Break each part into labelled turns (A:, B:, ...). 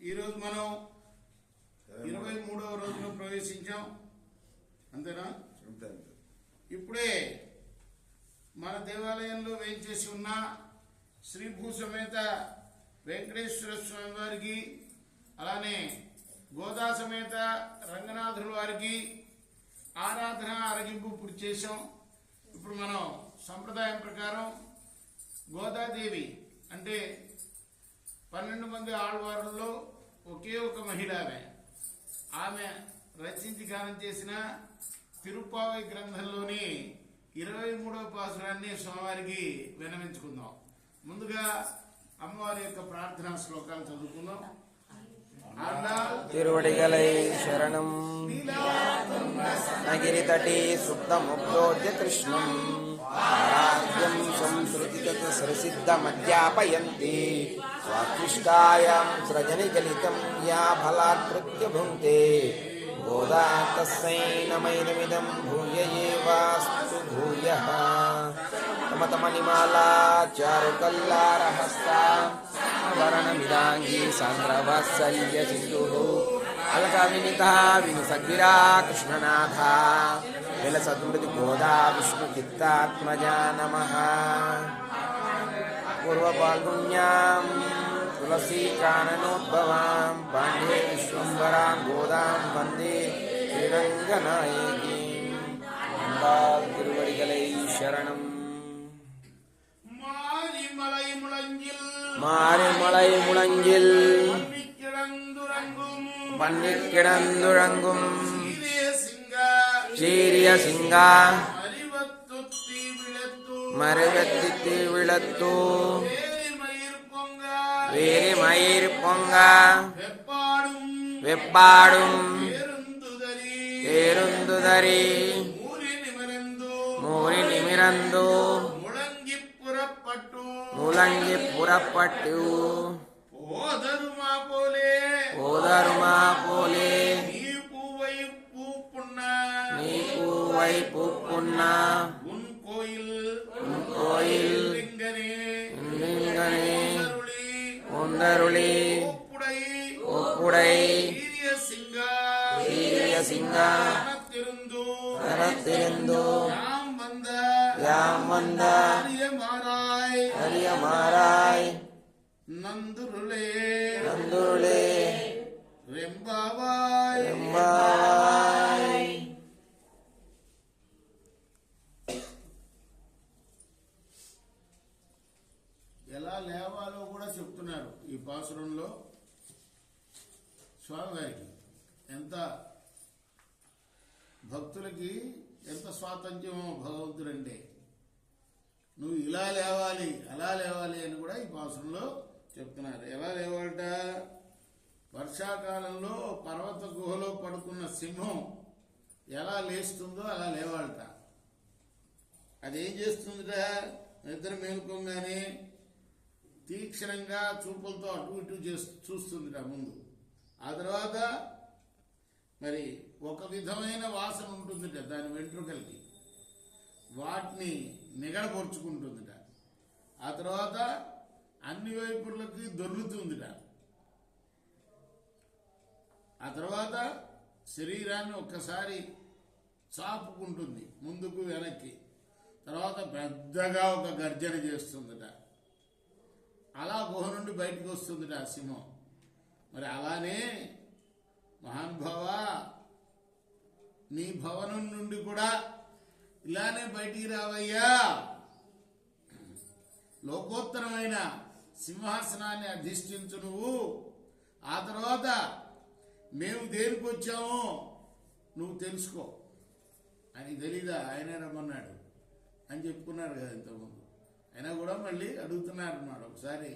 A: ఈరోజు మనం 23వ రోజులో ప్రవేశించాం. అంతేనా? ఇప్పుడే మన దేవాలయంలో వేయించేసి ఉన్న శ్రీ భూ సమేత వెంకటేశ్వర స్వామి వారికి, అలానే గోదా సమేత రంగనాథుల వారికి ఆరాధన అరగింపు పూర్తి చేశాం. ఇప్పుడు మనం సంప్రదాయం ప్రకారం గోదాదేవి అంటే 12 మంది ఆళ్వారుల్లో ఒకే ఒక మహిళ ఆమె రచించి గానం చేసిన తిరుప్పావై గ్రంథంలోని 23వ పాసురాన్ని స్వామివారికి విన్నవించుకుందాం. ముందుగా అమ్మవారి యొక్క ప్రార్థనా శ్లోకాలు చదువుకుందాం.
B: తిరువడిగలై శరణం నగిరితటి సుప్తముగ్ధోద్య కృష్ణం ఆరాధ్యం సంస్కృతిగత సరసిద్ధమధ్యాపయంతి స్వాత్విష్టాయాం సృజనిగలితం యా ఫలాకృత్య భుంక్తే గోదా తస్మై నమైనమిదం భూయ ఏవాస్తు భూయః. తమతమణిమాలా చారుకల్లారహస్తా వర్ణమిదాంగీ సాంద్రవాత్సల్య సింధుః అలకవినితా వినుసద్విరా కృష్ణనాథ విలసద్మృతి గోదా విష్ణుచిత్తాత్మజా నమః. పూర్వపాల్గుణ్యాం తులసీకాననోద్భవాం పాండే విశ్వంబరాం గోదాం వందే శ్రీరంగనాయకీం. తిరువడిగలై శరణం. மாரிமலை முழங்கில் பன்னிக்கிடந்துறங்கும் சீரிய சிங்கா மருவத்தி விளத்து வேரி மயிர் பொங்க வெப்பாடும் பேருந்துதரி மூரி நிமிரந்து ములంగి పురపట్టు ఓదరుమా పోలే నీకు వైపు పున్న కోయిల్ లింగనే ఉందరుళి ఒప్పుడై సీరియ సింగ తరతిరిందు యామంద హరియమారాయ్ నందురులే రెంబావాయ్. ఎలా లేవాలో కూడా చెప్తున్నారు ఈ పాసురంలో. స్వామివారికి ఎంత భక్తులకి ఎంత స్వాతంత్ర్యమో భగవంతుడంటే, నువ్వు ఇలా లేవాలి అలా లేవాలి అని కూడా ఈ పాసురంలో చెప్తున్నారు. ఎలా లేవాలట? వర్షాకాలంలో పర్వత గుహలో పడుకున్న సింహం ఎలా లేస్తుందో అలా లేవాలట. అదేం చేస్తుందిట? నిద్ర మేలుకోగానే తీక్షణంగా చూపులతో అటు ఇటు చూస్తుందిట ముందు. ఆ తర్వాత మరి ఒక విధమైన వాసన ఉంటుందిట దాని వెంట్రుకలకి, వాటిని నిగడపరుచుకుంటుందిట. ఆ తర్వాత అన్ని వైపులకి దొర్లుతుందిట. ఆ తర్వాత శరీరాన్ని ఒక్కసారి చాపుకుంటుంది ముందుకు వెనక్కి. తర్వాత పెద్దగా ఒక గర్జన చేస్తుందిట. అలా గుహ నుండి బయటకు వస్తుందిట ఆ సింహం. మరి అలానే మహానుభావ, నీ భవనం నుండి కూడా ఇలానే బయటికి రావయ్యా. లోకోత్తరమైన సింహాసనాన్ని అధిష్ఠించు నువ్వు. ఆ తర్వాత మేము దేనికి వచ్చామో నువ్వు తెలుసుకో. అని తెలీదా? ఆయనే రమ్మన్నాడు అని చెప్పుకున్నాడు కదా ఇంతకుముందు. అయినా కూడా మళ్ళీ అడుగుతున్నారు అన్నమాట, ఒకసారి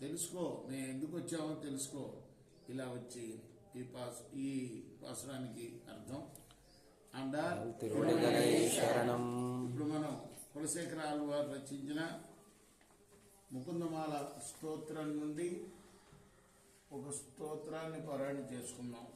B: తెలుసుకో, మేము ఎందుకు వచ్చామో తెలుసుకో. ఇలా వచ్చి ఈ పాసురానికి అర్థం. ఇప్పుడు మనం కులశేఖర ఆళ్వారు రచించిన ముకుందమాల స్తోత్రం నుండి ఒక స్తోత్రాన్ని పారాయణ చేసుకున్నాం.